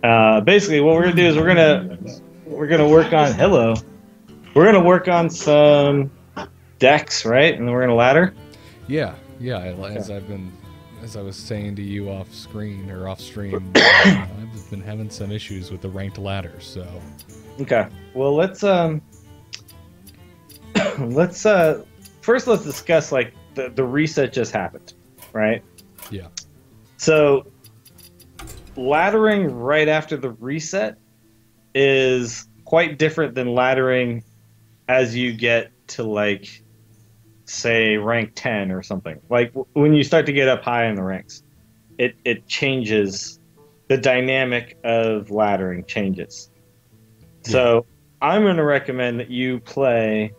Basically, what we're gonna do is we're gonna work on We're gonna work on some decks, right? And then we're gonna ladder. Yeah, yeah. Okay. As I was saying to you off screen or off stream, I've been having some issues with the ranked ladders. So Okay. Well, let's first let's discuss like the reset just happened, right? yeah, So laddering right after the reset is quite different than laddering as you get to like say rank 10 or something. Like when you start to get up high in the ranks, it changes the dynamic of laddering changes. yeah. So I'm going to recommend that you play,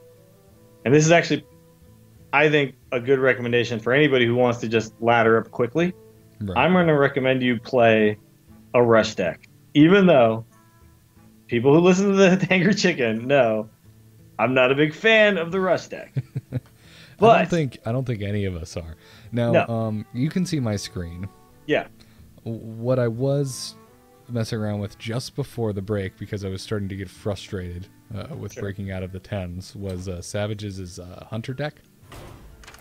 and this is actually I think a good recommendation for anybody who wants to just ladder up quickly. Right. I'm going to recommend you play a rush deck. Even though people who listen to the Angry Chicken know I'm not a big fan of the rush deck. But I don't think any of us are. Now, no. you can see my screen. Yeah. What I was messing around with just before the break, because I was starting to get frustrated with breaking out of the tens, was Savage's Hunter deck.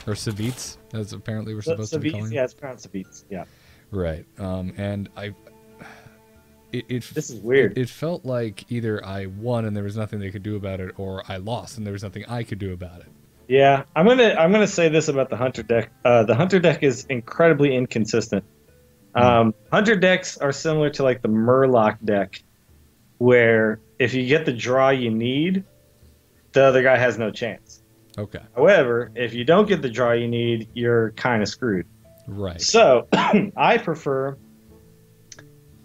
Or Savits, as apparently we're supposed to be calling it. Yeah, it's pronounced Savits. Yeah. Right. And This is weird. It felt like either I won and there was nothing they could do about it, or I lost and there was nothing I could do about it. Yeah, I'm gonna say this about the Hunter deck. The Hunter deck is incredibly inconsistent. Hunter decks are similar to like the Murloc deck, where if you get the draw you need, the other guy has no chance. Okay. However, if you don't get the draw you need, you're kind of screwed. Right. So I prefer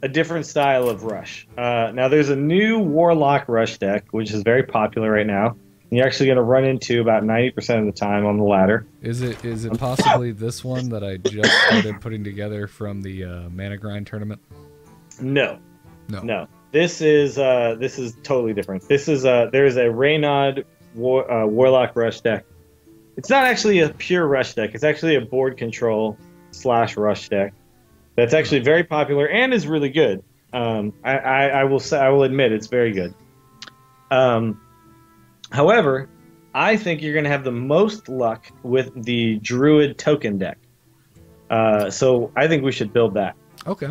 a different style of rush. Now there's a new Warlock rush deck, which is very popular right now. You're actually going to run into about 90% of the time on the ladder. Is it possibly this one that I just started putting together from the Mana Grind tournament? No. No. This is totally different. This is there's a Reynad Warlock rush deck. It's not actually a pure rush deck. It's actually a board control / rush deck. That's actually very popular and is really good. I will admit it's very good. However, I think you're going to have the most luck with the Druid token deck. So I think we should build that. Okay.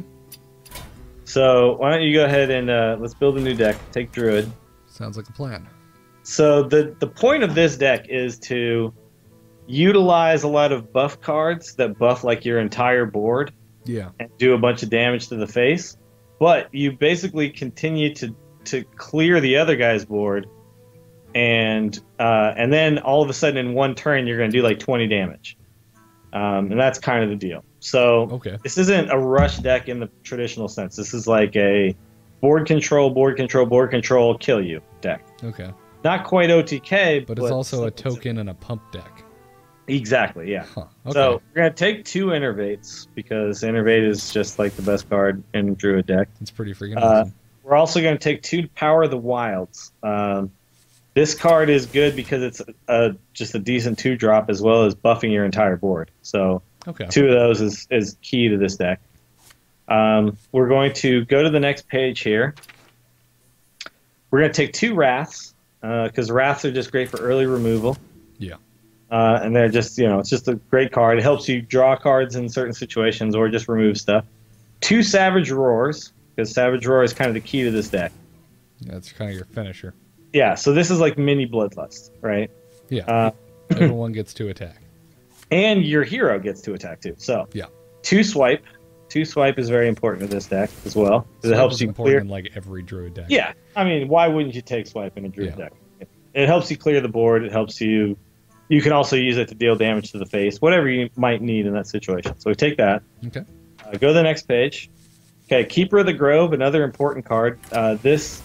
So why don't you go ahead and let's build a new deck. Take Druid. Sounds like a plan. So the point of this deck is to utilize a lot of buff cards that buff like your entire board. Yeah. And do a bunch of damage to the face. But you basically continue to clear the other guy's board. And then all of a sudden in one turn you're going to do like 20 damage, and that's kind of the deal. So okay. This isn't a rush deck in the traditional sense. This is like a board control, kill you deck. Okay. Not quite OTK, but it's also a token and a pump deck. Exactly. Yeah. Huh. Okay. So we're going to take 2 Innervates because Innervate is just like the best card in Druid deck. It's pretty freaking awesome. We're also going to take 2 Power of the Wilds. This card is good because it's just a decent 2-drop as well as buffing your entire board. So okay. 2 of those is key to this deck. We're going to go to the next page here. We're going to take 2 Wraths because Wraths are just great for early removal. Yeah. And they're just, it's just a great card. It helps you draw cards in certain situations or just remove stuff. 2 Savage Roars because Savage Roar is kind of the key to this deck. Yeah, it's kind of your finisher. Yeah, so this is like mini Bloodlust, right? Yeah. Everyone gets to attack. And your hero gets to attack too. So yeah. 2 Swipe. 2 Swipe is very important to this deck as well. Because it helps you clear. In like every Druid deck. Yeah. I mean, why wouldn't you take Swipe in a Druid deck? It helps you clear the board. It helps you. You can also use it to deal damage to the face, whatever you might need in that situation. So we take that. Okay. Go to the next page. Okay, Keeper of the Grove, another important card. This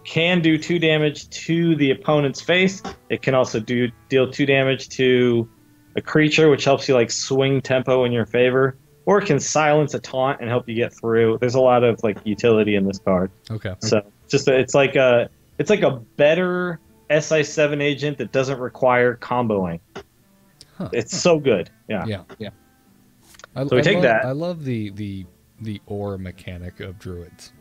can do 2 damage to the opponent's face. It can also deal 2 damage to a creature, which helps you like swing tempo in your favor, or it can silence a taunt and help you get through. There's a lot of like utility in this card. Okay. So it's like a better SI7 agent that doesn't require comboing. Huh. It's so good. Yeah. So we take that. I love the ore mechanic of Druids.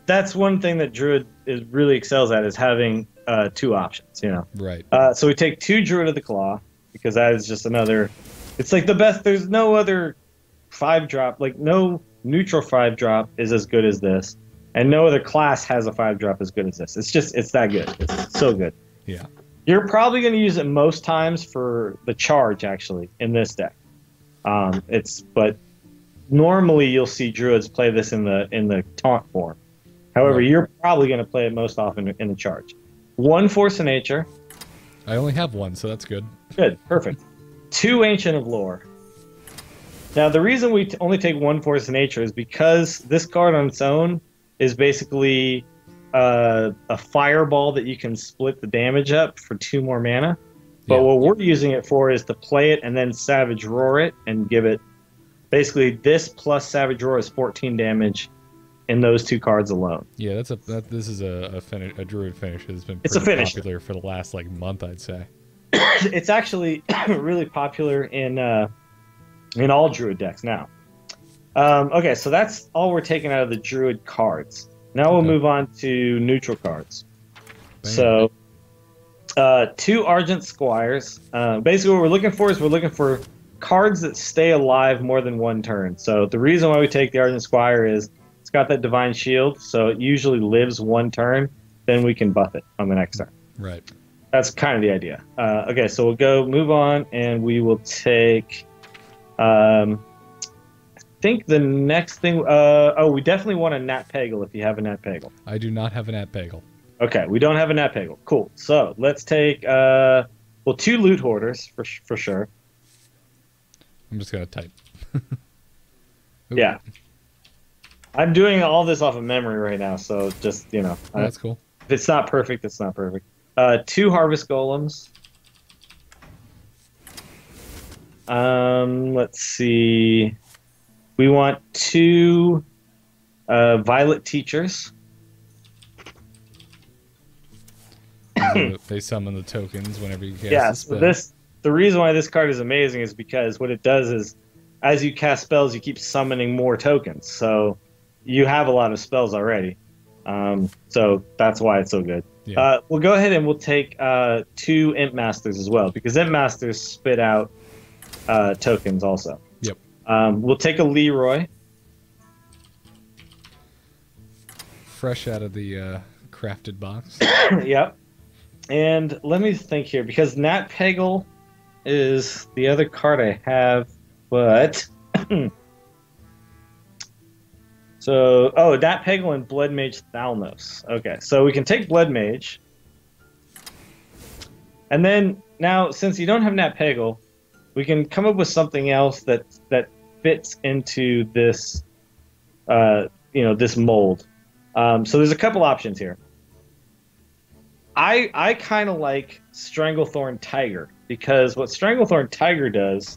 That's one thing that Druid is really excels at, is having two options. Right. So we take 2 Druid of the Claw, because that is just another. It's like the best. There's no other 5-drop. Like no neutral 5-drop is as good as this, and no other class has a 5-drop as good as this. It's that good. It's so good. Yeah. You're probably going to use it most times for the charge, actually, in this deck. But normally you'll see Druids play this in the taunt form. However, Right. you're probably going to play it most often in the charge. 1 Force of Nature. I only have 1, so that's good. Good, perfect. 2 Ancient of Lore. Now, the reason we only take 1 Force of Nature is because this card on its own is basically a fireball that you can split the damage up for 2 more mana. But Yeah. what we're using it for is to play it and then Savage Roar it and give it. Basically, this plus Savage Roar is 14 damage in those 2 cards alone. Yeah, this is a Druid finish that's been It's a pretty finish. popular for the last month, I'd say. It's actually really popular in all Druid decks now. Okay, so that's all we're taking out of the Druid cards. Now we'll Okay. move on to neutral cards. Bam. So, 2 Argent Squires. Basically, what we're looking for cards that stay alive more than 1 turn. So the reason why we take the Argent Squire is it's got that Divine Shield, so it usually lives 1 turn. Then we can buff it on the next turn. Right. That's kind of the idea. Okay, so we'll move on, and we will take. I think the next thing. We definitely want a Nat Peggle if you have a Nat Peggle. I do not have an Nat Peggle. Okay, we don't have a Nat Peggle. Cool. So let's take 2 Loot Hoarders for sure. I'm just gonna type. Ooh, Yeah. I'm doing all this off of memory right now, so just that's cool. if it's not perfect, it's not perfect. 2 Harvest Golems. Let's see. We want 2 Violet Teachers. They summon the tokens whenever you cast Yeah, a so spell. the reason why this card is amazing is because what it does is, as you cast spells, you keep summoning more tokens. So you have a lot of spells already. So that's why it's so good. Yeah. We'll go ahead and we'll take 2 Imp Masters as well, because Imp Masters spit out tokens also. Yep. We'll take a Leroy. Fresh out of the crafted box. Yep. And let me think here, because Nat Peggle is the other card I have, but Nat Peggle and Blood Mage Thalnos. Okay, so we can take Blood Mage, and then now since you don't have Nat Peggle, we can come up with something else that fits into this, this mold. So there's a couple options here. I kind of like Stranglethorn Tiger, because what Stranglethorn Tiger does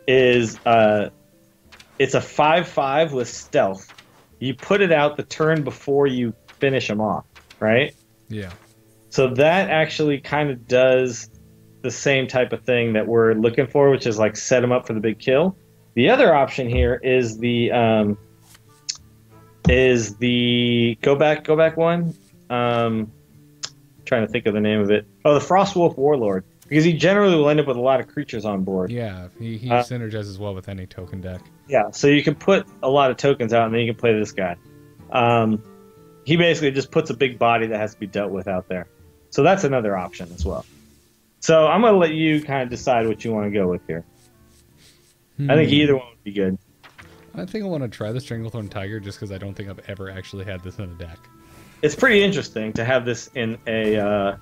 is it's a 5/5 with stealth. You put it out the turn before you finish them off, right? Yeah. So that actually kind of does the same type of thing that we're looking for, which is like set them up for the big kill. The other option here is the go back one. Trying to think of the name of it. Oh, the Frostwolf Warlord, because he generally will end up with a lot of creatures on board. Yeah, he synergizes well with any token deck. Yeah, so you can put a lot of tokens out, and then you can play this guy. He basically just puts a big body that has to be dealt with out there. So that's another option as well. So I'm going to let you kind of decide what you want to go with here. I think either one would be good. I think I want to try the Stranglethorn Tiger just because I don't think I've ever actually had this in a deck. It's pretty interesting to have this in a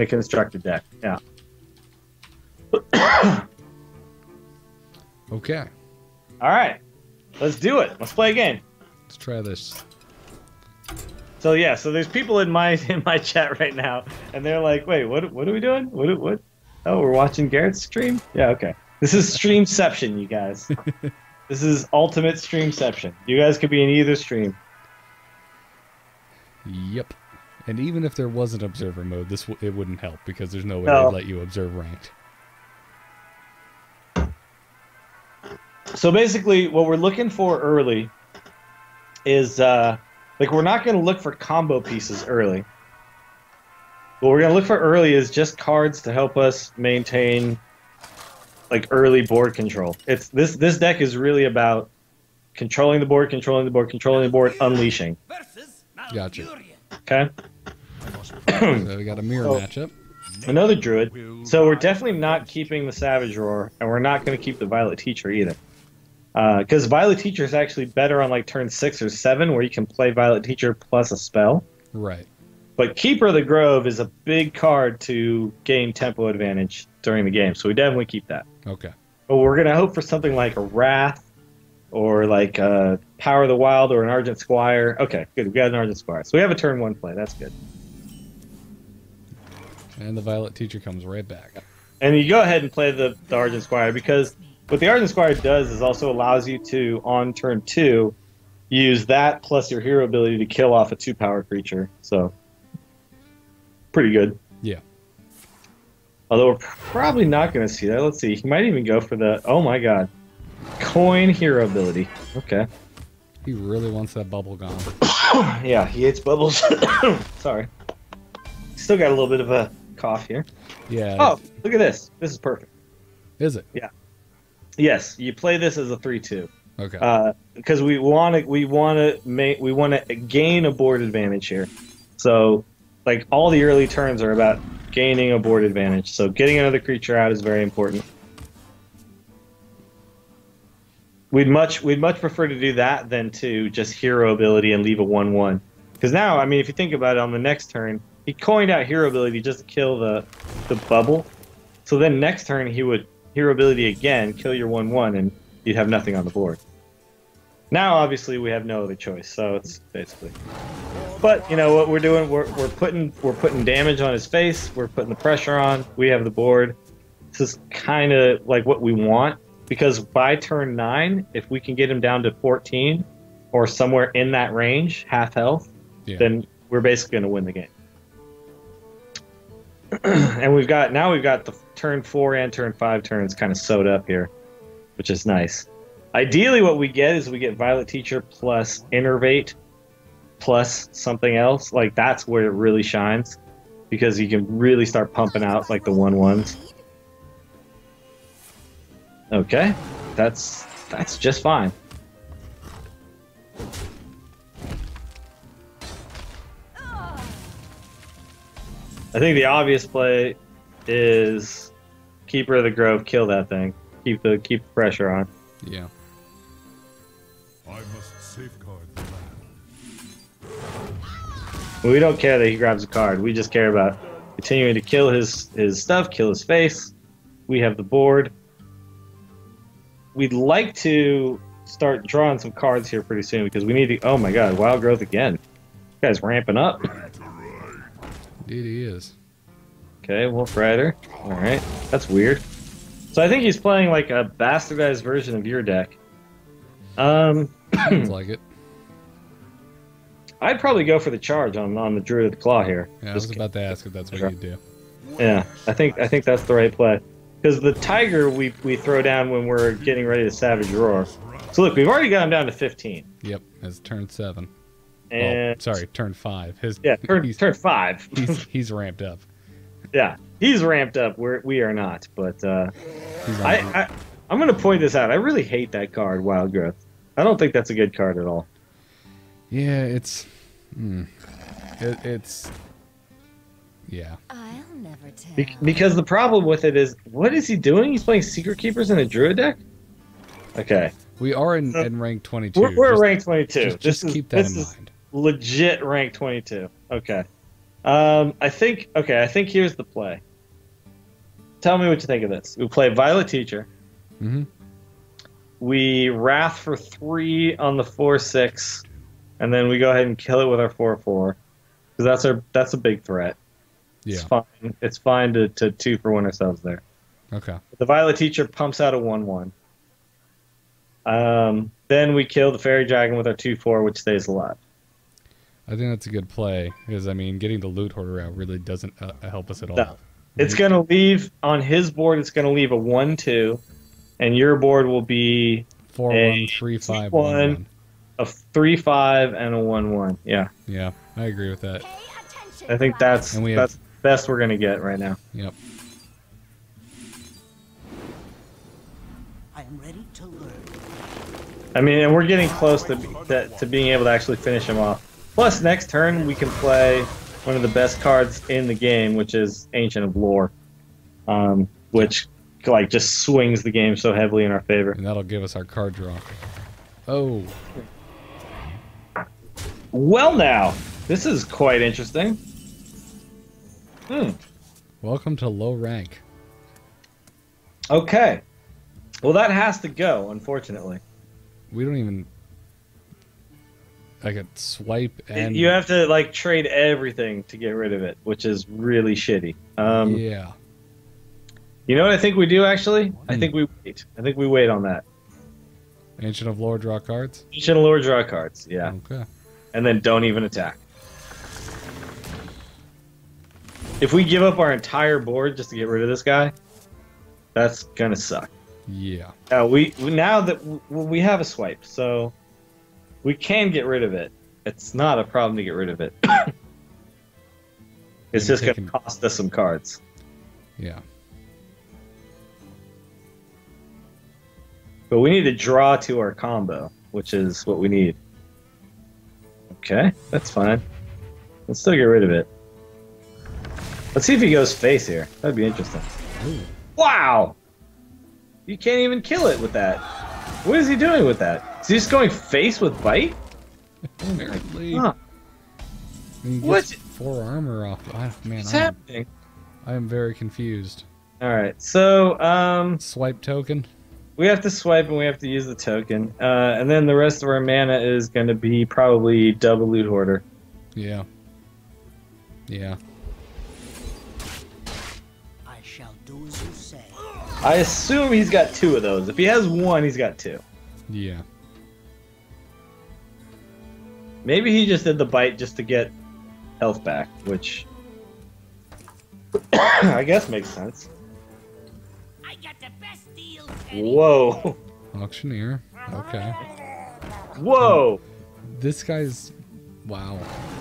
constructed deck. Yeah. Okay, All right, let's do it. Let's play a game. let's try this. So yeah, so there's people in my chat right now, and they're like, "Wait, what are we doing? What? Oh, we're watching Garrett's stream? Yeah, okay. This is Streamception, you guys. This is ultimate Streamception. You guys could be in either stream. Yep. And even if there was an observer mode, it wouldn't help because there's no way No. they'd let you observe ranked. So basically, what we're looking for early is Like, we're not going to look for combo pieces early. What we're going to look for early is just cards to help us maintain, like, early board control. It's this deck is really about controlling the board, unleashing. Gotcha. Okay? So we got a mirror matchup. Another Druid. So we're definitely not keeping the Savage Roar, and we're not going to keep the Violet Teacher either. Because Violet Teacher is actually better on like turn 6 or 7, where you can play Violet Teacher plus a spell. Right. But Keeper of the Grove is a big card to gain tempo advantage during the game, so we definitely keep that. Okay. But we're going to hope for something like a Wrath, or like Power of the Wild, or an Argent Squire. Okay, good. We got an Argent Squire. So we have a turn 1 play. That's good. And the Violet Teacher comes right back. And you go ahead and play the Argent Squire, because what the Argent Squire does is also allows you to, on turn 2, use that plus your hero ability to kill off a 2-power creature. So, pretty good. Yeah. Although we're probably not going to see that. Let's see. He might even go for the, oh my god, coin hero ability. Okay. He really wants that bubble gone. Yeah, he hates bubbles. Sorry. Still got a little bit of a cough here. Yeah. Oh, look at this. This is perfect. Is it? Yeah. Yes, you play this as a 3/2. Okay. Because we want to gain a board advantage here. So, like, all the early turns are about gaining a board advantage. So getting another creature out is very important. We'd much prefer to do that than to just hero ability and leave a 1/1. Because now, I mean, if you think about it, on the next turn, he coined out hero ability just to kill the bubble. So then next turn he would hero ability again, kill your 1/1, and you'd have nothing on the board. Now, obviously, we have no other choice. So it's basically. But you know what we're doing? We're putting damage on his face. We're putting the pressure on. We have the board. This is kind of like what we want, because by turn 9, if we can get him down to 14 or somewhere in that range, half health, then we're basically going to win the game. And we've got the turn 4 and turn 5 turns kind of sewed up here, which is nice. Ideally, what we get is we get Violet Teacher plus Innervate plus something else. Like, that's where it really shines, because you can really start pumping out like the 1/1s. Okay, that's just fine. I think the obvious play is Keeper of the Grove, kill that thing. Keep the pressure on. Yeah. I must safeguard the land. We don't care that he grabs a card. We just care about continuing to kill his stuff, kill his face. We have the board. We'd like to start drawing some cards here pretty soon, because we need to... Oh my god, Wild Growth again. This guy's ramping up. Indeed he is. Okay, Wolf Rider. Alright, that's weird. So I think he's playing like a bastardized version of your deck. Sounds like it. I'd probably go for the charge on the Druid of the Claw here. Yeah, I was about to ask if that's what you'd do. Yeah, I think that's the right play. Because the Tiger we throw down when we're getting ready to Savage Roar. So look, we've already got him down to 15. Yep, it's turn 7. And sorry, turn 5. Turn 5. he's ramped up. Yeah, he's ramped up. We are not. But I'm going to point this out. I really hate that card, Wild Growth. I don't think that's a good card at all. Yeah, it's... it's... Yeah. I'll never tell. Because the problem with it is, what is he doing? He's playing Secret Keepers in a Druid deck? Okay. We are in rank 22. We're rank 22. Just keep that in mind. Legit rank 22. Okay. I think here's the play. Tell me what you think of this. We play Violet Teacher. Mm-hmm. We Wrath for 3 on the 4/6, and then we go ahead and kill it with our 4/4, because that's a big threat. Yeah. It's fine to 2-for-1 ourselves there. Okay. The Violet Teacher pumps out a 1/1. Then we kill the Fairy Dragon with our 2/4, which stays alive. I think that's a good play, because, I mean, getting the Loot Hoarder out really doesn't help us at all. No. It's going to leave, on his board, it's going to leave a 1/2, and your board will be 4/1, 3/5, 1/1. a 3/5 and a 1/1. Yeah, Yeah, I agree with that. I think that's And we that's have- the best we're gonna get right now. Yep. I am ready to learn. I mean, and we're getting close to being able to actually finish him off. Plus, next turn we can play one of the best cards in the game, which is Ancient of Lore, which like just swings the game so heavily in our favor. And that'll give us our card draw. Oh, Well, now this is quite interesting. welcome to low rank. Okay. Well, that has to go, unfortunately. We don't even. I could swipe and. You have to like trade everything to get rid of it, which is really shitty. Yeah. You know what I think we do actually? I think we wait. I think we wait on that. Ancient of Lore, draw cards. Ancient Lore, draw cards. Yeah, Okay. and then don't even attack. If we give up our entire board just to get rid of this guy, that's gonna suck. Yeah. Now that we have a swipe, so we can get rid of it. It's not a problem to get rid of it. It's just going to cost us some cards. Yeah. But we need to draw to our combo, which is what we need. Okay, that's fine. Let's still get rid of it. Let's see if he goes face here. That'd be interesting. Ooh. Wow! You can't even kill it with that. What is he doing with that? Is he just going face with bite? Apparently. Huh. And he What? gets 4 armor off. Man, What's happening? I am very confused. Alright, so, Swipe token. we have to swipe and we have to use the token. And then the rest of our mana is going to be probably double loot hoarder. Yeah. Yeah. I shall do as you say. I assume he's got 2 of those. If he has 1, he's got 2. Yeah. Maybe he just did the bite just to get health back, which I guess makes sense. I got the best deal. Whoa. Auctioneer. Okay. Whoa. This guy's. Wow.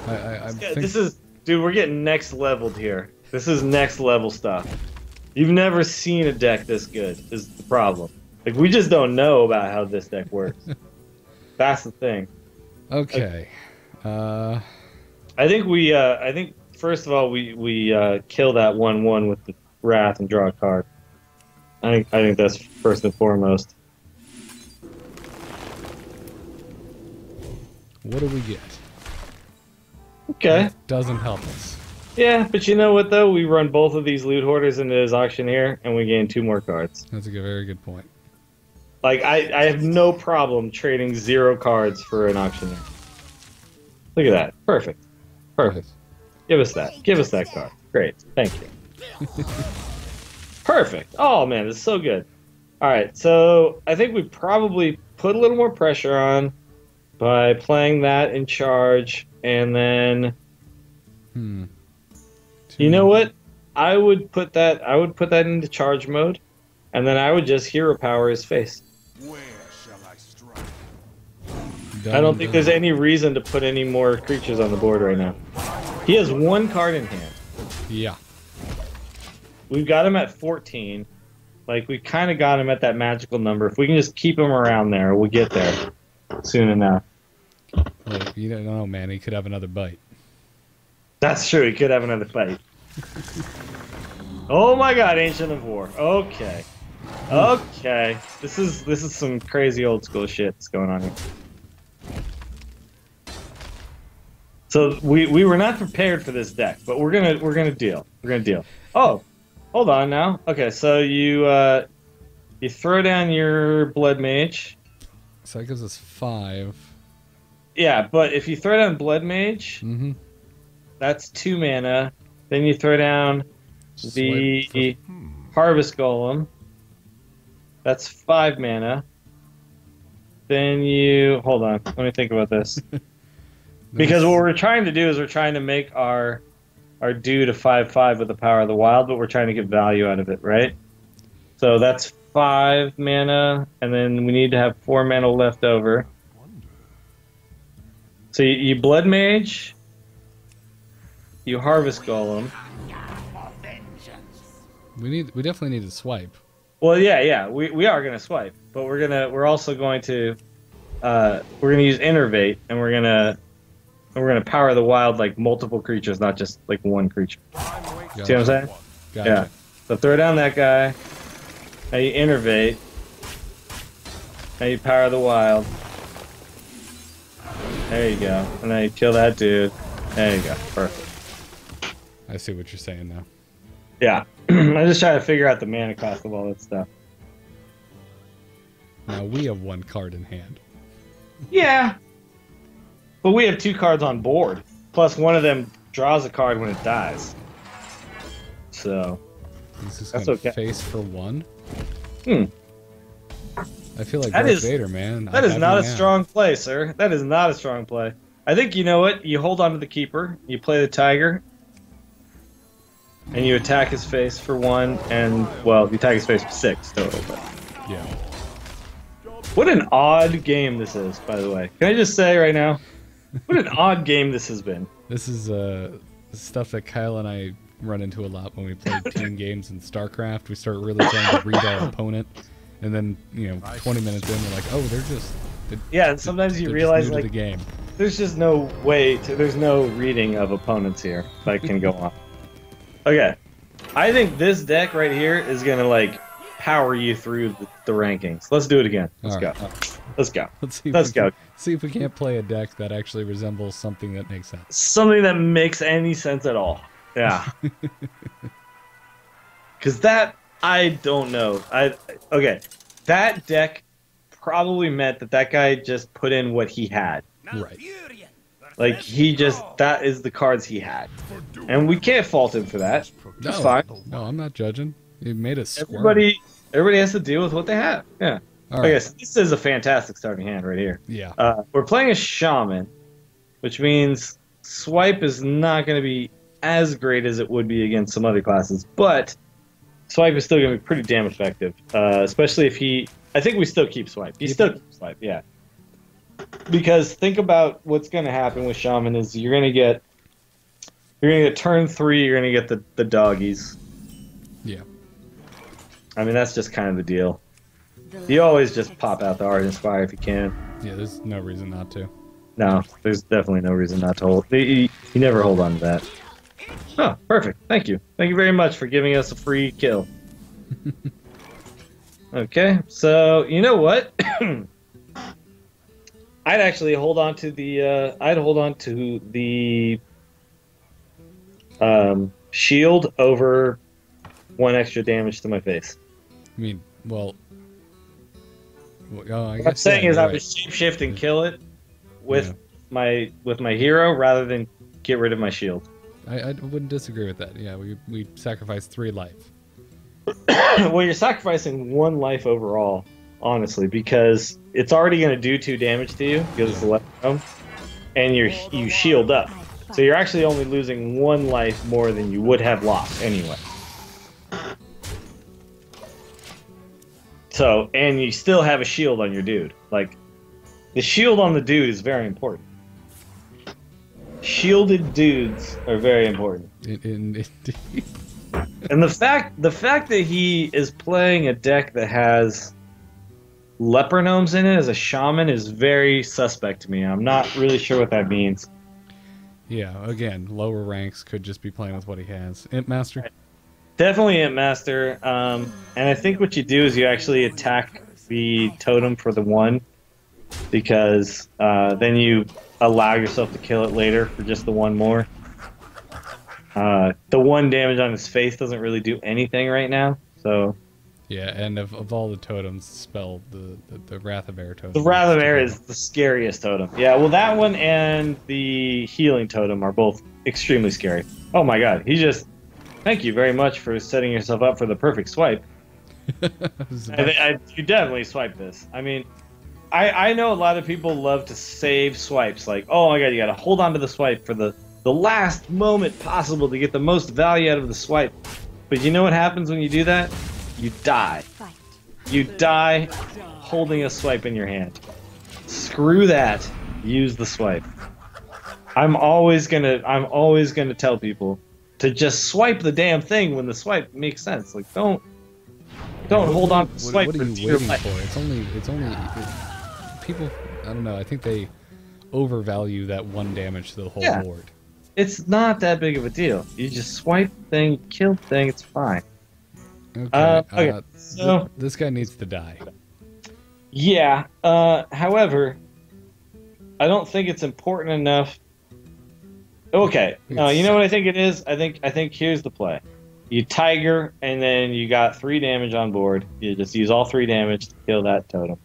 I think. This is... Dude, we're getting next leveled here. This is next level stuff. You've never seen a deck this good, is the problem. Like, we just don't know about how this deck works. That's the thing. Okay. I think first of all we kill that 1/1 with the Wrath and draw a card. I think that's first and foremost. What do we get? Okay. That doesn't help us. Yeah, but you know what though? We run both of these loot hoarders into his auctioneer and we gain 2 more cards. That's a very good point. Like I have no problem trading 0 cards for an auctioneer. Look at that. Perfect. Perfect. Give us that. Give us that card. Great. Thank you. Perfect. Oh man, this is so good. Alright, so I think we probably put a little more pressure on by playing that in charge, and then you know what? I would put that into charge mode, and then I would just hero power his face. Where shall I strike? I don't think there's any reason to put any more creatures on the board right now. He has 1 card in hand. Yeah. We've got him at 14. Like, we kind of got him at that magical number. If we can just keep him around there, we'll get there soon enough. Look, you don't know, man. He could have another bite. That's true. He could have another fight. Oh my god, Ancient of War. Okay. Okay. This is some crazy old school shit that's going on here. So we were not prepared for this deck, but we're gonna deal. We're gonna deal. Oh, hold on now. Okay, so you throw down your Blood Mage. So that gives us 5. Yeah, but if you throw down Blood Mage, that's 2 mana. Then you throw down the Harvest Golem. That's 5 mana. Then you... Hold on. Let me think about this. Because what we're trying to do is we're trying to make our dude a 5/5 with the Power of the Wild, but we're trying to get value out of it, right? So that's 5 mana, and then we need to have 4 mana left over. So you Blood Mage, you Harvest Golem. We definitely need to swipe. Well, yeah, we are gonna swipe, but we're also going to we're gonna use Innervate, and we're gonna power the wild like multiple creatures, not just like one creature. Gotcha. See what I'm saying? Gotcha. Yeah. So throw down that guy. Now you Innervate. Now you power the wild. There you go. And then you kill that dude. There you go. Perfect. I see what you're saying now. Yeah. I'm just trying to figure out the mana cost of all that stuff. Now we have one card in hand. Yeah. But we have 2 cards on board. Plus one of them draws a card when it dies. So This is that's gonna okay. face for 1. Hmm. I feel like That Darth is- Vader, man. That is not a strong play, sir. That is not a strong play. I think you know what? You hold on to the keeper, you play the tiger, and you attack his face for 1, and, well, you attack his face for 6 total. But Yeah. what an odd game this is, by the way. Can I just say right now? What an odd game this has been. This is stuff that Kyle and I run into a lot when we play team games in StarCraft. We start really trying to read our opponent, and then 20 minutes in, we're like, oh, they're just Yeah, and sometimes you they're realize, just new like, to the game. there's just no way to, there's no reading of opponents here that can go on. Okay. I think this deck right here is going to, like, power you through the rankings. Let's do it again. Let's All go. right. Let's go. Let's see. Let's go. See if we can't play a deck that actually resembles something that makes sense. Something that makes any sense at all. Yeah. Because that, I don't know. Okay. That deck probably meant that guy just put in what he had. Right. Like, that is the cards he had. And we can't fault him for that. No, It's fine. no, I'm not judging. He made us squirm. Everybody has to deal with what they have. Yeah. All Okay, right. so this is a fantastic starting hand right here. Yeah. We're playing a shaman, which means swipe is not going to be as great as it would be against some other classes, but swipe is still going to be pretty damn effective, especially if he... I think we still keep swipe. He still keeps swipe, yeah. Because think about what's going to happen with shaman is you're going to get turn 3, you're going to get the doggies. Yeah. I mean, that's just kind of the deal. You always just pop out the Art Inspire if you can. Yeah, there's no reason not to. No, there's definitely no reason not to hold. You never hold on to that. Oh, perfect. Thank you. Thank you very much for giving us a free kill. Okay, so you know what? I'd actually hold on to the. I'd hold on to the shield over 1 extra damage to my face. I mean, well, oh, I What guess I'm saying yeah, is you're I right. would shapeshift and kill it with my hero rather than get rid of my shield. I wouldn't disagree with that. Yeah, we sacrificed 3 life. Well, you're sacrificing 1 life overall, honestly, because it's already going to do 2 damage to you because it's a left home, and you shield up. So you're actually only losing 1 life more than you would have lost anyway. So, and you still have a shield on your dude. Like, the shield on the dude is very important. Shielded dudes are very important. And the fact that he is playing a deck that has leper gnomes in it as a shaman is very suspect to me. I'm not really sure what that means. Yeah, again, lower ranks could just be playing with what he has. Imp Master? Definitely Imp Master. And I think what you do is you actually attack the totem for the 1, because then you allow yourself to kill it later for just the 1 more. The 1 damage on his face doesn't really do anything right now, so... Yeah, and of all the totems, spell the Wrath of Air totem. The Wrath of Air is the scariest totem. Yeah, well, that one and the Healing Totem are both extremely scary. Oh my god, he just... Thank you very much for setting yourself up for the perfect swipe. You definitely swipe this. I mean, I know a lot of people love to save swipes. Like, oh my god, you gotta hold on to the swipe for the last moment possible to get the most value out of the swipe. But you know what happens when you do that? You die. You die holding a swipe in your hand. Screw that. Use the swipe. I'm always gonna tell people to just swipe the damn thing when the swipe makes sense. Like don't hold on to the swipe What for are you dear waiting life. for? People, I don't know, I think they overvalue that one damage to the whole Yeah. board. It's not that big of a deal. You just swipe the thing, kill the thing, it's fine. Okay, Okay, so this guy needs to die. yeah. However, I don't think it's important enough. Okay, you know what I think it is? I think here's the play. You tiger, and then you got 3 damage on board. You just use all 3 damage to kill that totem.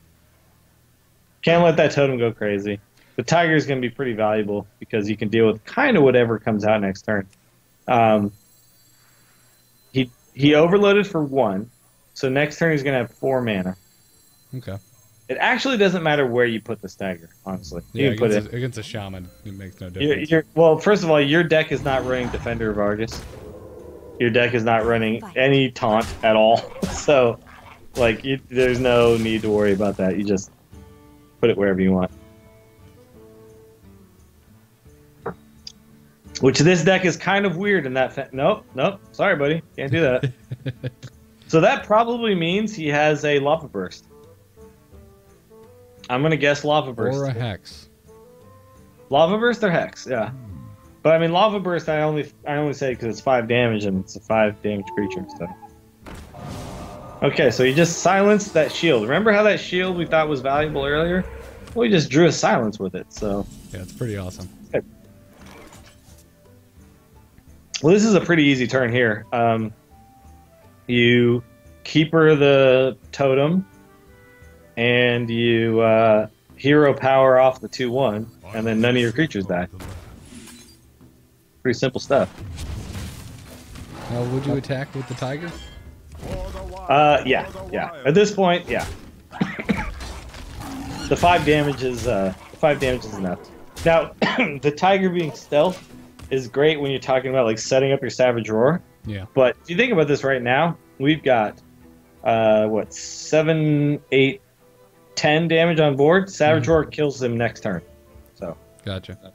Can't let that totem go crazy. The tiger is going to be pretty valuable because you can deal with kind of whatever comes out next turn. He overloaded for 1, so next turn he's going to have 4 mana. Okay. It actually doesn't matter where you put the stagger, honestly. Yeah, You can put it. against a shaman, it makes no difference. Well, first of all, your deck is not running Defender of Argus. Your deck is not running any taunt at all. So, like, there's no need to worry about that. You just put it wherever you want. Which this deck is kind of weird in that. Nope. Sorry, buddy. Can't do that. So that probably means he has a Lava Burst. I'm gonna guess Lava Burst. Or a Hex. Lava Burst or Hex, yeah. But I mean, Lava Burst, I only say because it's 5 damage and it's a 5 damage creature. So. Okay, so you just silenced that shield. Remember how that shield we thought was valuable earlier? Well, we just drew a silence with it. So. Yeah, it's pretty awesome. Okay. Well, this is a pretty easy turn here. You keeper the totem, and you hero power off the 2/1, and then none of your creatures die. Pretty simple stuff. Now, would you attack with the tiger? Yeah. At this point, yeah. The 5 damage is enough. Now, the tiger being stealth is great when you're talking about like setting up your Savage Roar. Yeah. But if you think about this right now, we've got 7, 8, 10 damage on board. Savage Roar kills him next turn. So Gotcha.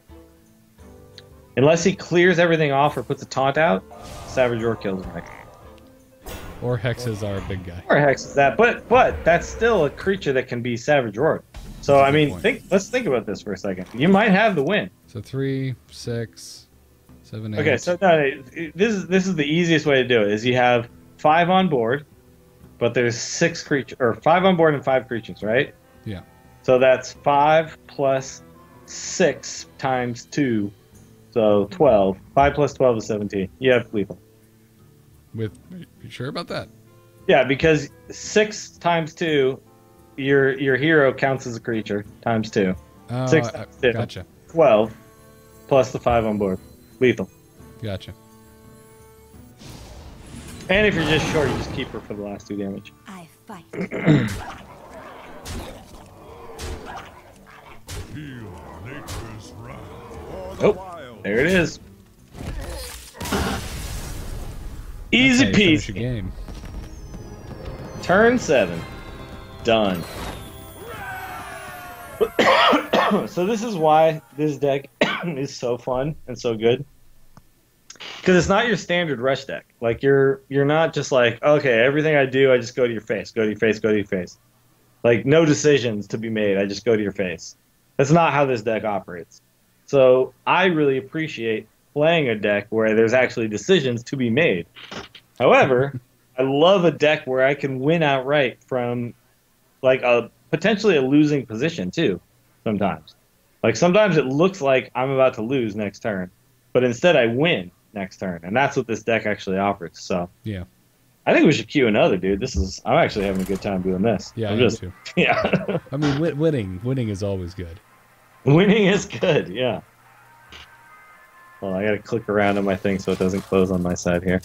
unless he clears everything off or puts a taunt out, Savage Roar kills him next turn. Or Hexes are a big guy. Or Hex is that, but that's still a creature that can be Savage Roar. So I mean, let's think about this for a second. You might have the win. So 3, 6, 7, 8. Okay, so this is the easiest way to do it. Is you have 5 on board, but there's 6 creatures, or 5 on board and 5 creatures, right? Yeah. So that's 5 plus 6 times 2, so 12. 5 plus 12 is 17. You have lethal. You sure about that? Yeah, because 6 times 2, your hero counts as a creature times 2. Oh, 6 times 2, gotcha. 12 plus the 5 on board. Lethal. Gotcha. And if you're just short, you just keep her for the last 2 damage. I fight. Feel nature's wrath. Oh, there it is. Easy That's how you finish a peasy. game. Turn 7. Done. So this is why this deck is so fun and so good. Because it's not your standard rush deck. Like you're not just like, okay, everything I do, I just go to your face, go to your face, go to your face. Like no decisions to be made. I just go to your face. That's not how this deck operates. So I really appreciate playing a deck where there's actually decisions to be made. However, I love a deck where I can win outright from like potentially a losing position too. Sometimes, like sometimes it looks like I'm about to lose next turn, but instead I win next turn, and that's what this deck actually offers. So Yeah. I think we should queue another, dude. I'm actually having a good time doing this. Yeah, I'm I am just, too. yeah. I mean, winning is always good. Winning is good, yeah. Well, I gotta click around on my thing so it doesn't close on my side here.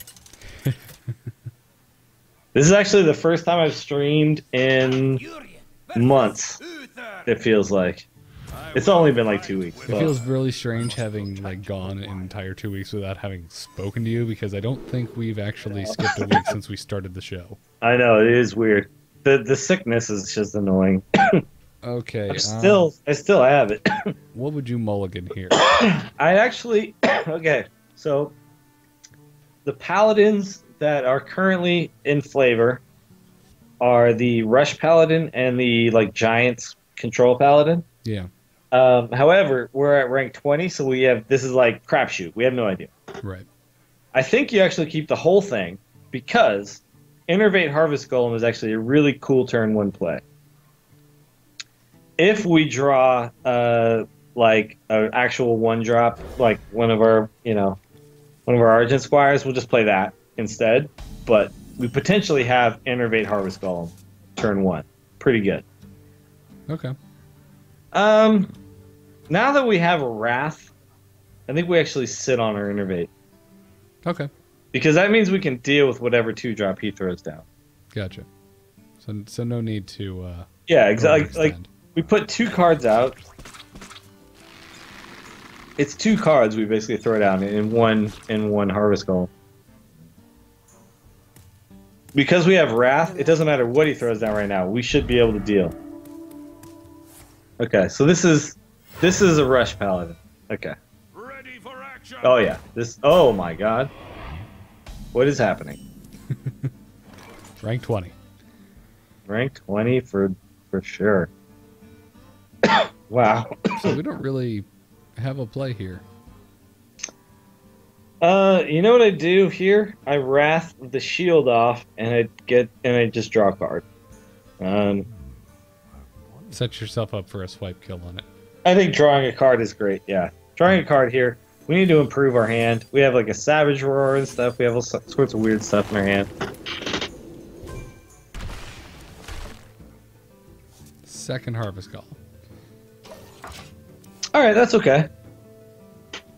This is actually the first time I've streamed in months, it feels like. It's only been like 2 weeks. It feels really strange having like gone an entire 2 weeks without having spoken to you because I don't think we've actually skipped a week since we started the show. I know, it is weird. The sickness is just annoying. Okay. I still have it. What would you mulligan here? I actually okay. So the paladins that are currently in flavor are the Rush Paladin and the like Giants Control Paladin. Yeah. However, we're at rank 20, so this is like crapshoot. We have no idea. Right. I think you actually keep the whole thing because Innervate Harvest Golem is actually a really cool turn 1 play. If we draw like an actual 1-drop, like one of our Argent Squires, we'll just play that instead. But we potentially have Innervate Harvest Golem turn 1. Pretty good. Okay. Now that we have a Wrath, I think we actually sit on our Innervate. Okay. Because that means we can deal with whatever 2-drop he throws down. Gotcha. So no need to. Yeah, exactly. overextend. Like we put 2 cards out. It's 2 cards we basically throw down in one Harvest Golem. Because we have Wrath, it doesn't matter what he throws down right now. We should be able to deal. Okay, so this is a Rush Paladin. Okay. Ready for action. Oh yeah. Oh my god. What is happening? Rank 20. Rank 20 for sure. Wow. So we don't really have a play here. You know what I do here? I Wrath the shield off and I just draw a card. Set yourself up for a swipe kill on it. I think drawing a card is great, yeah. Drawing a card here, we need to improve our hand. We have like a Savage Roar and stuff. We have all sorts of weird stuff in our hand. Second Harvest Golem. Alright, that's okay.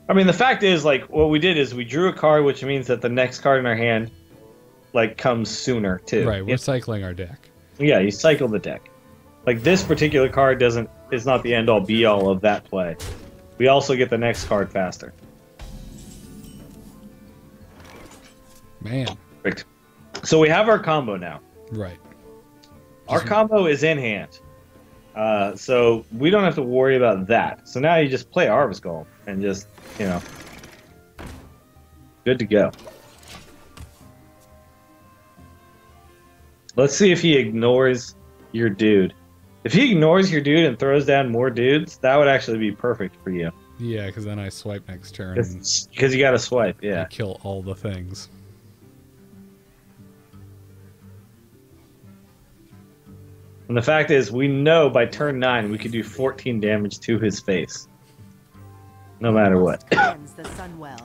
I mean, the fact is, like, what we did is we drew a card, which means that the next card in our hand, like, comes sooner, too. Right, we're cycling our deck. Yeah, you cycle the deck. Like, this particular card is not the end-all, be-all of that play. We also get the next card faster. Man. Perfect. So we have our combo now. Right. Our combo is in hand. So we don't have to worry about that. So now you just play Harvest Golem and just, good to go. Let's see if he ignores your dude. If he ignores your dude and throws down more dudes, that would actually be perfect for you. Yeah, because then I swipe next turn. And Because you got to swipe, yeah. I kill all the things. And the fact is, we know by turn 9 we could do 14 damage to his face. No matter what.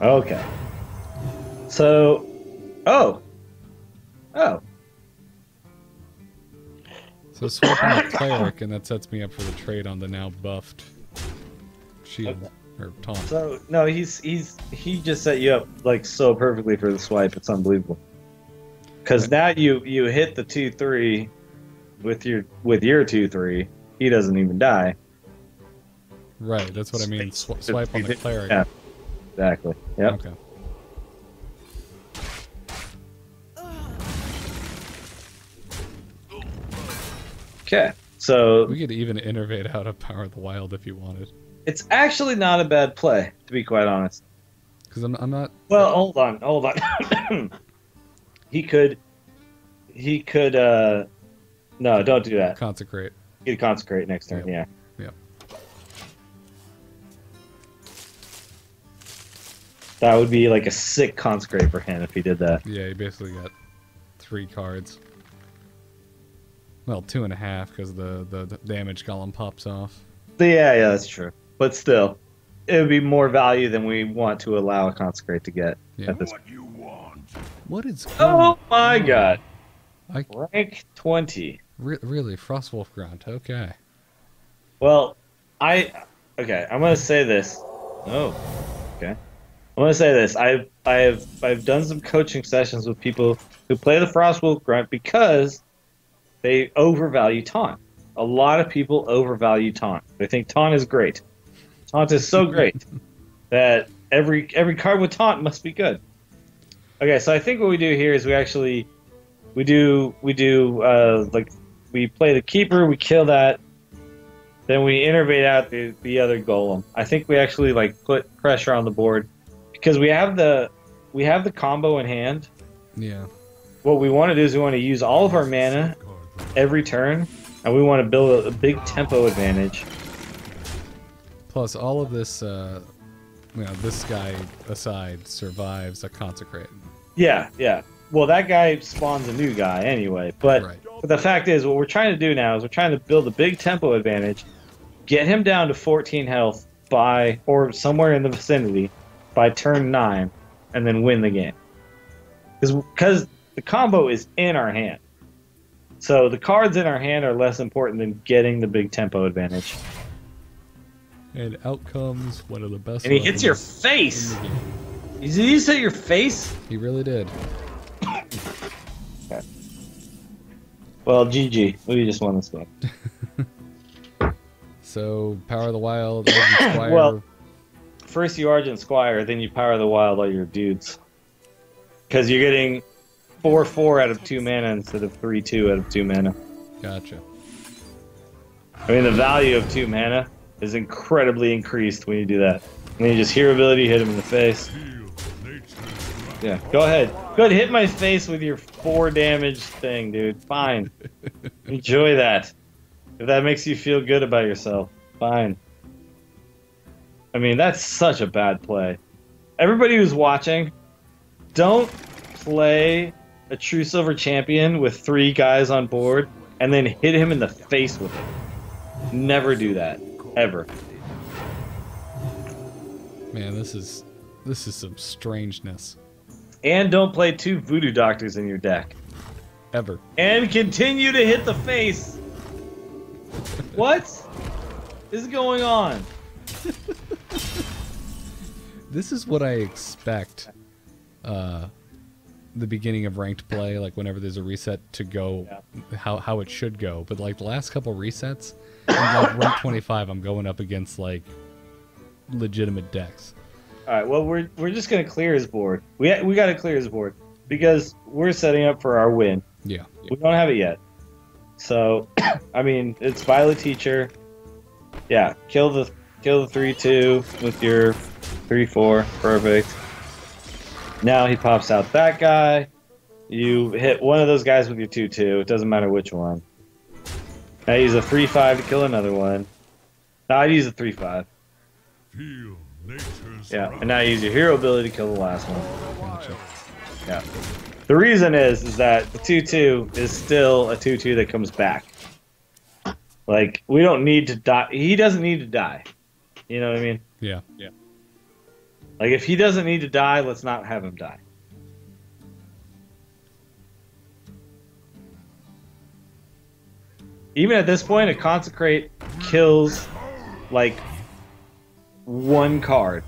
Okay. So... Oh! So swiping the Cleric, and that sets me up for the trade on the now buffed shield. Okay. Or taunt. So, no, he just set you up, like, so perfectly for the swipe. It's unbelievable. Because now you hit the 2-3 with your 2-3. He doesn't even die. Right, that's what I mean. Swipe on the Cleric. Yeah, exactly. Yep. Okay. Okay, so We could even innervate out of Power of the Wild if you wanted. it's actually not a bad play, to be quite honest. Because I'm not... Well, hold on. He could, no, don't do that. Consecrate. He could consecrate next turn, yeah. Yep. That would be like a sick consecrate for him if he did that. Yeah, he basically got 3 cards. Well, 2.5 because the damage column pops off. Yeah, that's true. But still, it would be more value than we want to allow a consecrate to get Yeah. at this. What you want? What is... Oh my god. I, Rank 20. really? Frostwolf Grunt. Okay. Well, okay, I'm gonna say this. Oh, okay. I'm gonna say this. I've done some coaching sessions with people who play the Frostwolf Grunt because they overvalue taunt. A lot of people overvalue taunt. They think taunt is great. Taunt is so great that every card with taunt must be good. Okay, so I think what we do here is we play the keeper, we kill that, then we innervate out the other golem. I think we actually like put pressure on the board because we have the combo in hand. Yeah. What we want to do is we want to use all of our mana every turn, and we want to build a big tempo advantage. Plus, all of this, this guy aside survives a consecrate. Yeah, yeah. Well, that guy spawns a new guy anyway. But the fact is, what we're trying to do now is we're trying to build a big tempo advantage, get him down to 14 health or somewhere in the vicinity by turn 9, and then win the game. Because the combo is in our hand. So the cards in our hand are less important than getting the big tempo advantage. And out comes one of the best. And he hits your face! Did he hit your face? He really did. Okay. Well, GG. We just won this game. So, Power of the Wild, Argent Squire. Well, first you Argent Squire, then you Power of the Wild all your dudes. Because you're getting 4/4 out of 2 mana instead of 3/2 out of 2 mana. Gotcha. I mean, the value of 2 mana is incredibly increased when you do that. And then you just Hero ability, hit him in the face. Yeah, go ahead. Go ahead, hit my face with your 4 damage thing, dude. Fine. Enjoy that. If that makes you feel good about yourself, fine. I mean, that's such a bad play. Everybody who's watching, don't play a True Silver Champion with 3 guys on board and then hit him in the face with it. Never do that. Ever. Man, this is some strangeness. And don't play 2 Voodoo Doctors in your deck. Ever. And continue to hit the face. What is going on? This is what I expect the beginning of ranked play, like whenever there's a reset to go how it should go. But like the last couple resets, in like rank 25, I'm going up against like legitimate decks. All right, well we're just gonna clear his board. We got to clear his board because we're setting up for our win. Yeah. We don't have it yet. So, I mean, it's Violet Teacher. Yeah, kill the 3/2 with your 3/4. Perfect. Now he pops out that guy. You hit one of those guys with your 2/2. It doesn't matter which one. Now use a 3/5 to kill another one. Now I'd use a 3/5. Feel nature's Yeah, wrath. and now use your hero ability to kill the last one. Gotcha. Yeah. The reason is that the 2/2 is still a 2/2 that comes back. Like, we don't need to die. He doesn't need to die. You know what I mean? Yeah. Like, if he doesn't need to die, let's not have him die. Even at this point, a Consecrate kills, like, 1 card.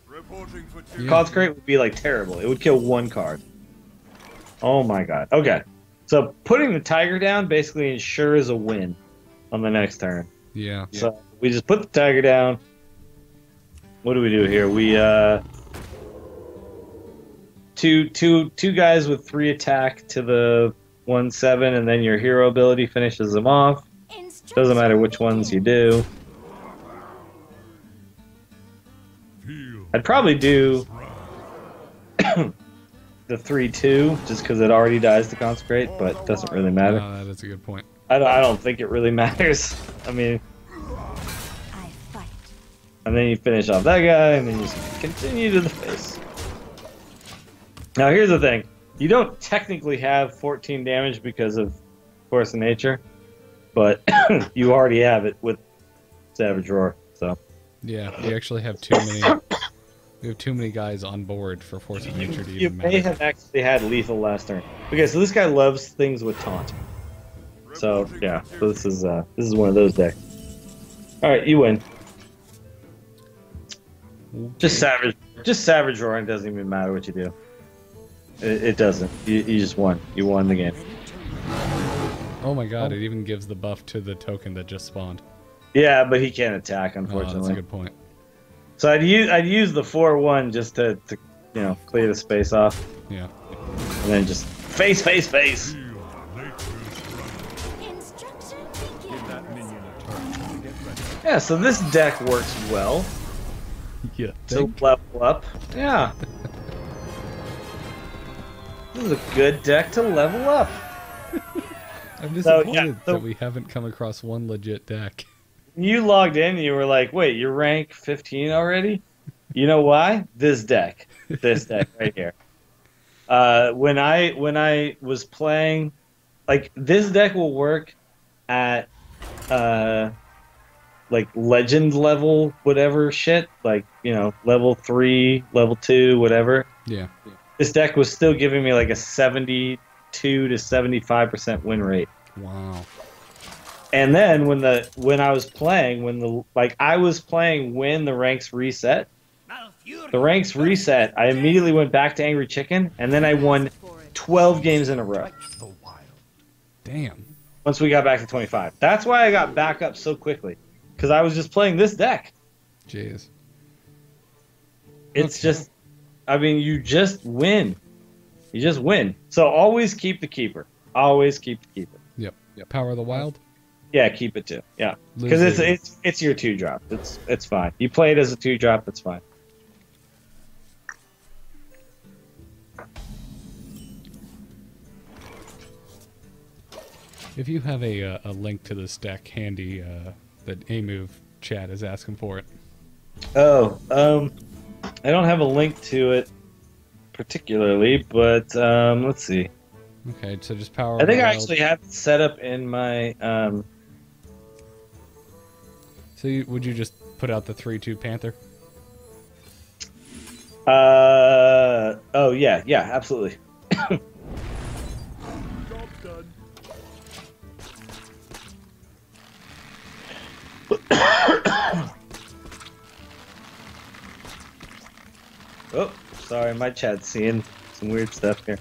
Reporting for Yeah. Consecrate would be, like, terrible. It would kill 1 card. Oh my god. Okay. So, putting the Tiger down basically ensures a win on the next turn. Yeah. So, we just put the Tiger down. What do we do here? We, two guys with 3 attack to the 1/7, and then your hero ability finishes them off. Doesn't matter which ones you do. feel I'd probably do the 3/2 just because it already dies to Consecrate, but it doesn't really matter. That is a good point. I don't think it really matters. I mean, I fight. and then you finish off that guy, and then you just continue to the face. Now, here's the thing. You don't technically have 14 damage because of Force of Nature, but you already have it with Savage Roar, so. Yeah, we actually have too many. We have too many guys on board for Force of Nature to You even may matter. have actually had lethal last turn. Okay, so this guy loves things with taunt. So, yeah, so this is one of those decks. Alright, you win. Just Savage Roar, and it doesn't even matter what you do. It doesn't. You just won. You won the game. Oh my god, it even gives the buff to the token that just spawned. Yeah, but he can't attack, Oh, that's unfortunately. a good point. So I'd use the 4/1 just to clear the space off, Yeah. and then just face. feel nature's wrath. Instruction begins. Give that minion a turn to get ready. Yeah, so this deck works well Yeah. to level up. Yeah. This is a good deck to level up. I'm So, disappointed yeah, so- that we haven't come across one legit deck. You logged in, you were like, wait, you're rank 15 already? You know why? This deck. This deck right here. When I was playing, like, this deck will work at like legend level whatever shit, like, you know, level 3, level 2, whatever. Yeah. This deck was still giving me like a 72 to 75% win rate. Wow. And then when I was playing, when the ranks reset, I immediately went back to Angry Chicken, and then I won 12 games in a row. Damn. Once we got back to 25. That's why I got back up so quickly, because I was just playing this deck. Jeez. It's Okay. just, I mean, you just win. You just win. So always keep the keeper. Always keep the keeper. Yep. Power of the Wild. Yeah, keep it too. Yeah, Lose because zero. it's your 2-drop. It's fine. You play it as a 2-drop. It's fine. If you have a link to this deck handy, that A-Move chat is asking for it. Oh, I don't have a link to it particularly, but let's see. Okay, so just Power I of the think I Wild. actually have it set up in my So would you just put out the 3/2 Panther? oh yeah, absolutely. Job done. Oh, sorry, my chat's seeing some weird stuff here.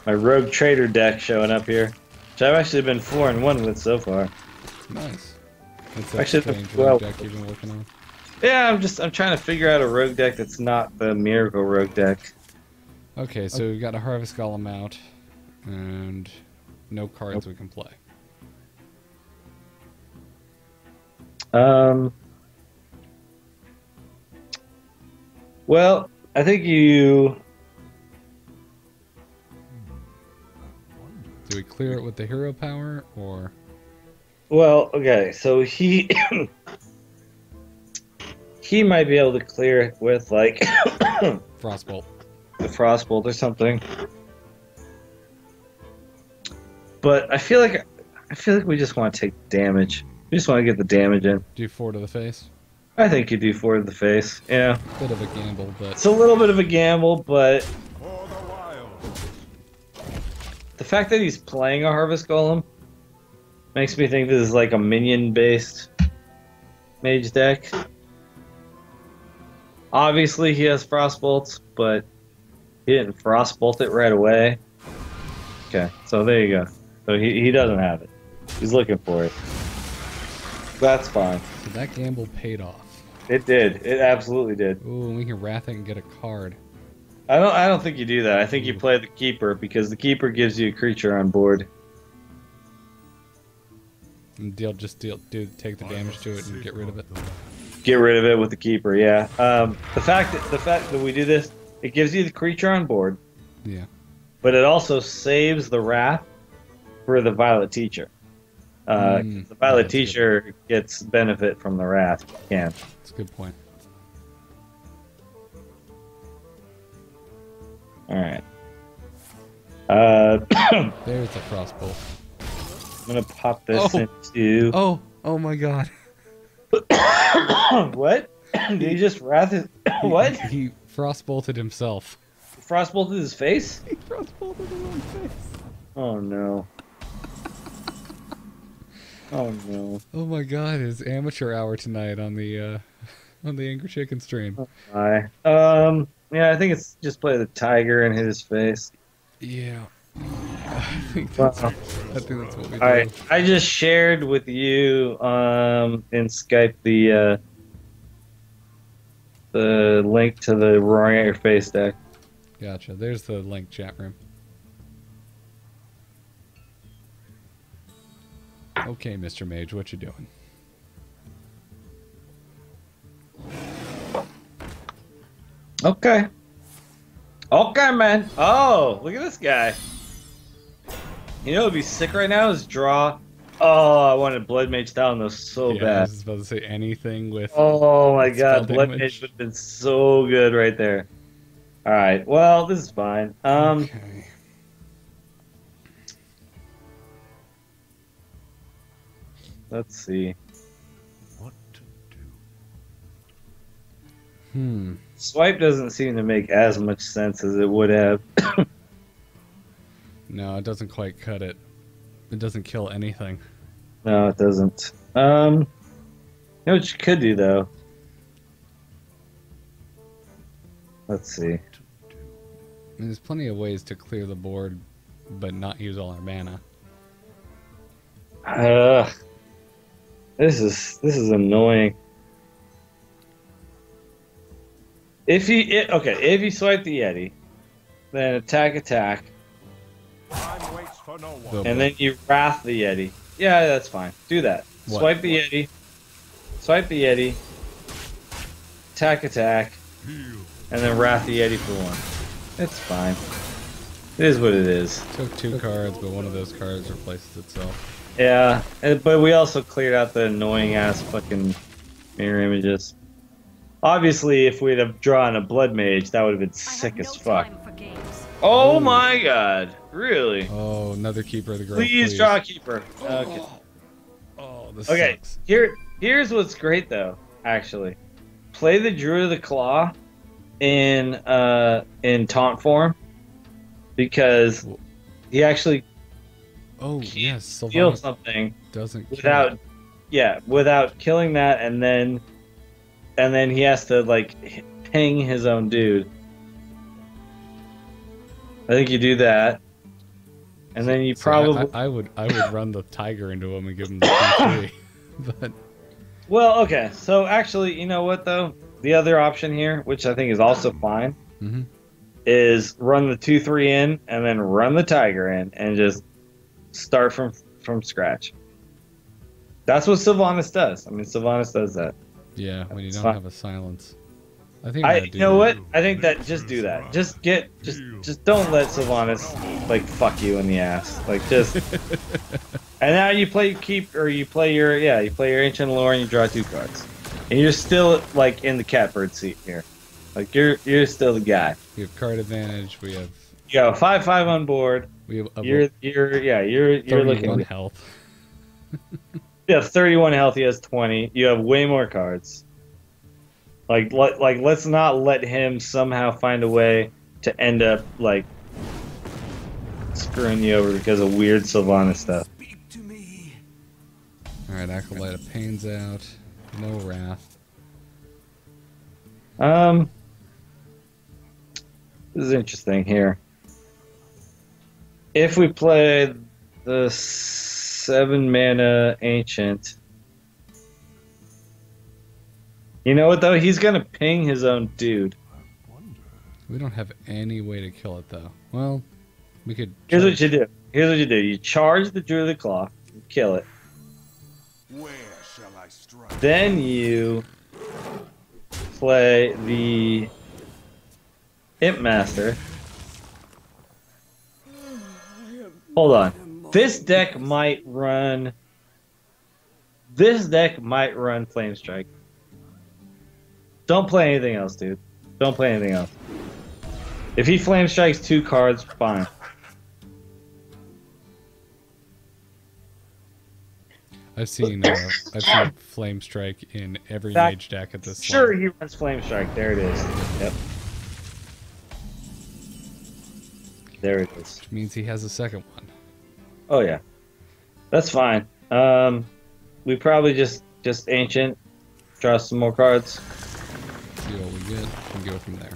My Rogue Trader deck showing up here, which I've actually been 4-1 with so far. Nice. That's that Actually, strange well- rogue deck you've been working on. Yeah, I'm trying to figure out a Rogue deck that's not the Miracle Rogue deck. Okay, so we've got a Harvest Golem out, and no cards we can play. Well, I think you. Do we clear it with the hero power, or Well, okay, so he he might be able to clear it with like Frostbolt? the Frostbolt or something. But I feel like we just want to take damage. We just want to get the damage in. Do 4 to the face? I think you do 4 to the face. Yeah, Bit of a gamble, but it's a little bit of a gamble, but For the wild. the fact that he's playing a Harvest Golem makes me think this is like a minion-based mage deck. Obviously, he has Frostbolts, but he didn't Frostbolt it right away. Okay, so there you go. So he doesn't have it. He's looking for it. That's fine. so that gamble paid off. It did. It absolutely did. Ooh, and we can Wrath it and get a card. I don't think you do that. I think you play the Keeper because the Keeper gives you a creature on board. And take the damage to it and get rid of it. Get rid of it with the Keeper, yeah. The fact that we do this, it gives you the creature on board, Yeah. but it also saves the Wrath for the Violet Teacher. 'Cause the Violet that's good. Teacher gets benefit from the Wrath. Yeah. That's a good point. All right. There's the Frostbolt. I'm gonna pop this Oh. into. Oh my god. What? Did he just Wrath his? What? He Frostbolted himself. Frostbolted his face? He Frostbolted his own face. Oh no. Oh no. Oh my god, it's amateur hour tonight on the Angry Chicken stream. Hi. Yeah, I think it's just play the tiger and hit his face. Yeah. I think Wow. that's what we do. All right, I just shared with you in Skype the link to the Roaring at Your Face deck. Gotcha. There's the link, chat room. Okay, Mr. Mage, what you doing? Okay. Okay, man. Oh, look at this guy. You know what would be sick right now is draw. Oh, I wanted Blood Mage down though so Yeah, I bad. was about to say anything with. Oh my spell god, Blood damage. Mage would have been so good right there. Alright, well, this is fine. Okay. Let's see. What to do? Swipe doesn't seem to make as much sense as it would have. No, it doesn't quite cut it. It doesn't kill anything. No, it doesn't. You know what you could do though? Let's see. I mean, there's plenty of ways to clear the board, but not use all our mana. This is annoying. If you swipe the Yeti, then attack, Time waits for no one. and then you wrath the Yeti. Yeah, that's fine. Do that. What? Swipe the Yeti, attack, Heal. and then wrath the Yeti for 1. It's fine. It is what it is. Took 2 cards, but one of those cards replaces itself. Yeah, but we also cleared out the annoying ass fucking mirror images. Obviously, if we'd have drawn a Blood Mage, that would have been sick as fuck. Oh my god, really? Oh, another Keeper of the Grove. Please draw a keeper. Okay. Oh, this Okay. sucks. Here's what's great though. Actually, play the Druid of the Claw in taunt form because he actually Oh, yes, steal Sylvanas something doesn't without killing that, and then he has to like ping his own dude. I think you do that, and then you probably I would run the tiger into him and give him the 2-3. But well, okay. So actually, you know what though? The other option here, which I think is also fine, is run the 2-3 in and then run the tiger in and just start from scratch. That's what Sylvanas does. I mean, Sylvanas does that. yeah, when you It's don't fine. have a silence. I think I'm gonna do You know that. what? I think that just do that. Just don't let Sylvanas like fuck you in the ass. Like just. And now you play you play your ancient lore and you draw 2 cards, and you're still like in the catbird seat here. Like you're still the guy. We have card advantage. We have You got a 5/5 on board. we have You're 31 looking. health. You have 31 health. He has 20. You have way more cards. Let's not let him somehow find a way to end up like screwing you over because of weird Sylvanas stuff. Speak to me. All right, Acolyte of Pain's out. No Wrath. This is interesting here. If we play the 7 mana ancient, you know what though? He's gonna ping his own dude. We don't have any way to kill it though. Well, we could. Here's what you do. You charge the Druid of the Claw, you kill it. Where shall I strike? Then you play the Imp Master. Hold on. This deck might run Flame Strike. Don't play anything else, dude. Don't play anything else. If he Flame Strikes 2 cards, fine. I've seen Flame Strike in every That- mage deck at this Sure, level. he runs Flame Strike. There it is. Yep. There it is. Which means he has a second one. Oh yeah, that's fine. We probably just ancient, draw some more cards. See what we get and go from there.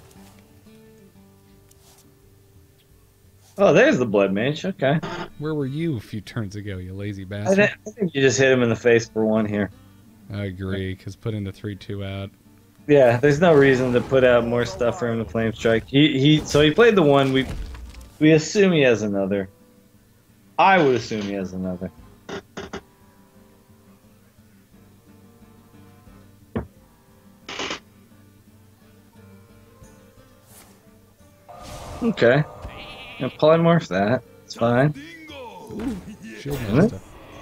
Oh, there's the Blood Mage. Okay, Where were you a few turns ago, you lazy I bastard? think you just hit him in the face for 1 here. I agree, because putting the 3/2 out. Yeah, there's no reason to put out more stuff for him to Flame Strike. So he played the 1. We assume he has another. I would assume he has another. Okay. Polymorph that. It's fine. Shield Isn't it? Master.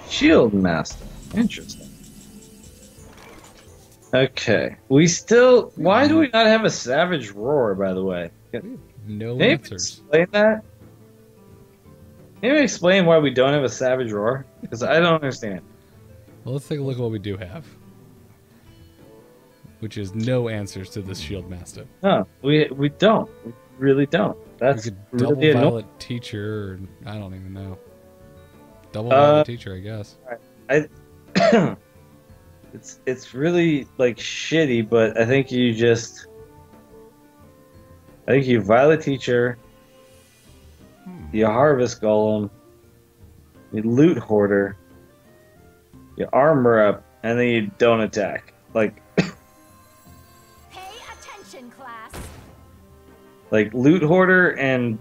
Shield Master. Interesting. Okay. We still. Why do we not have a Savage Roar, by the way? No Can you answers. explain that? Can you explain why we don't have a Savage Roar? Because I don't understand. Well, let's take a look at what we do have. Which is no answers to this Shield Master. No, we don't. We really don't. That's We could double really annoying. Violet Teacher, or I don't even know. Double Violet Teacher, I guess. I it's really like shitty, but I think you Violet Teacher, you Harvest Golem, you Loot Hoarder, you Armor Up, and then you don't attack. Like Pay attention, class. like Loot Hoarder and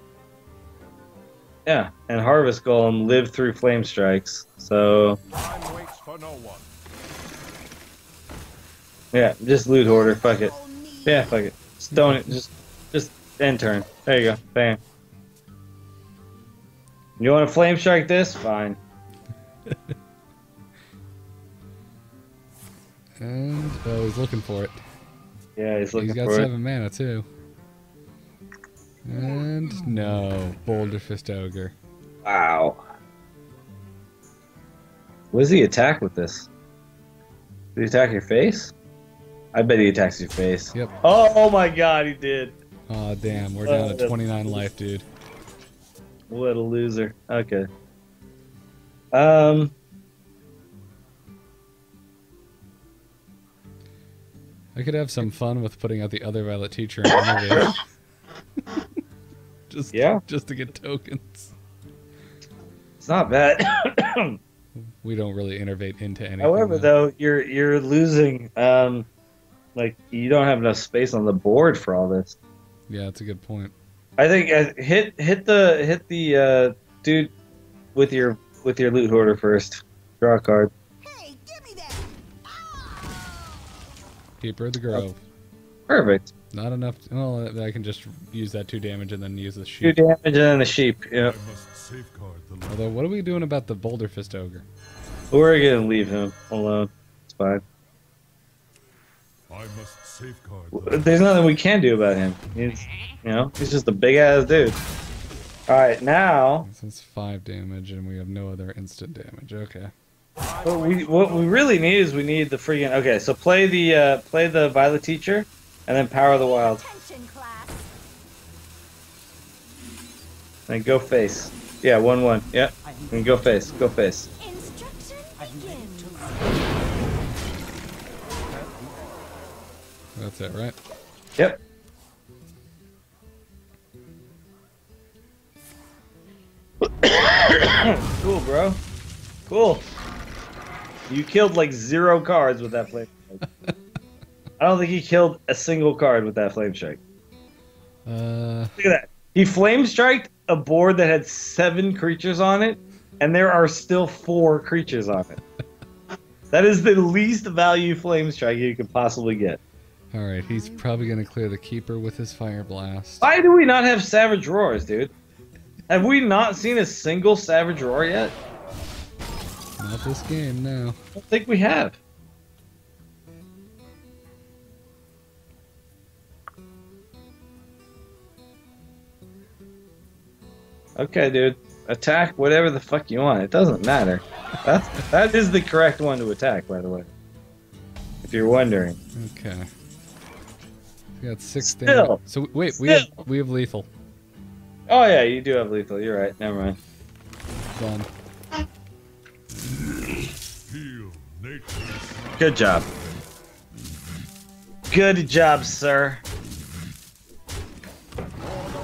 Harvest Golem live through Flame Strikes. So Time waits for no one. yeah, just Loot Hoarder. Fuck it. Yeah, fuck it. Just don't it. Just end turn. There you go. Bam. You want to Flame Strike this? Fine. And he's looking for it. Yeah, he's looking He's got for 7 mana too. And no, Boulder Fist Ogre. it. Wow. What does he attack with this? Did he attack your face? I bet he attacks your face. Yep. Oh my god, he did. Oh damn, we're down to 29 life, dude. What a loser. Okay. I could have some fun with putting out the other Violet Teacher and innovate. Just to get tokens. It's not bad. We don't really innovate into anything. However, though, you're losing. Like you don't have enough space on the board for all this. Yeah, that's a good point. I think hit the dude with your Loot Hoarder first. Draw a card. Hey, give me that. Keeper of the Grove. Perfect. Not enough. Well, I can just use that 2 damage and then use the 2 sheep. damage and then the sheep. Yep. I must safeguard the land. Although, what are we doing about the Boulder Fist Ogre? We're gonna leave him alone. It's fine. I must safeguard the land. There's nothing we can do about him. He's just a big ass dude. All right, now That's 5 damage, and we have no other instant damage. Okay. what we really need is the freaking. Okay, so play the Violet Teacher, and then Power the Wild, Attention, class. and go face. Yeah, 1/1. Yep, and go face. Go face. Instruction begins. That's it, right? Yep. Cool, bro. Cool. You killed like 0 cards with that flame strike. I don't think he killed a single card with that flame strike. Look at that. He flame striked a board that had 7 creatures on it, and there are still 4 creatures on it. That is the least value flame strike you could possibly get. Alright, he's probably going to clear the Keeper with his Fire Blast. Why do we not have Savage Roars, dude? Have we not seen a single Savage Roar yet? Not this game, no. I don't think we have. Okay, dude. Attack whatever the fuck you want. It doesn't matter. That is the correct one to attack, by the way. If you're wondering. Okay. We got 6 Still. damage. So wait, Still. we have lethal. Oh yeah, you do have lethal. You're right. Never mind. Done. Feel nature's Good job. Good job, sir.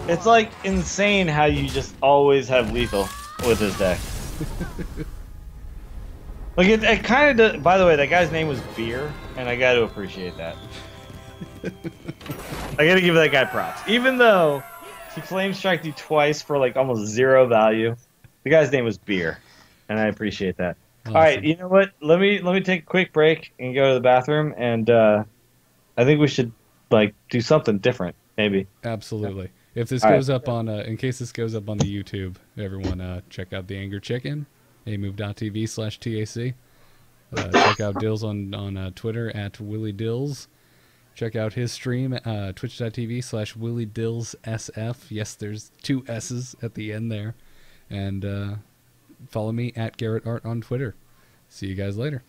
It's like insane how you just always have lethal with this deck. Like it kind of does. By the way, that guy's name was Beer, and I got to appreciate that. I got to give that guy props, even though he flame striked you twice for like almost 0 value. The guy's name was Beer, and I appreciate that. Awesome. All right, you know what? Let me take a quick break and go to the bathroom, and I think we should like do something different, maybe. Absolutely. If this All goes up on, in case this goes up on the YouTube, everyone check out the Angry Chicken, amove.tv/TAC. Check out Dills on Twitter at Willie Dills. Check out his stream, twitch.tv/WillieDillsSF. Yes, there's 2 S's at the end there. And follow me at Garrett Art on Twitter. See you guys later.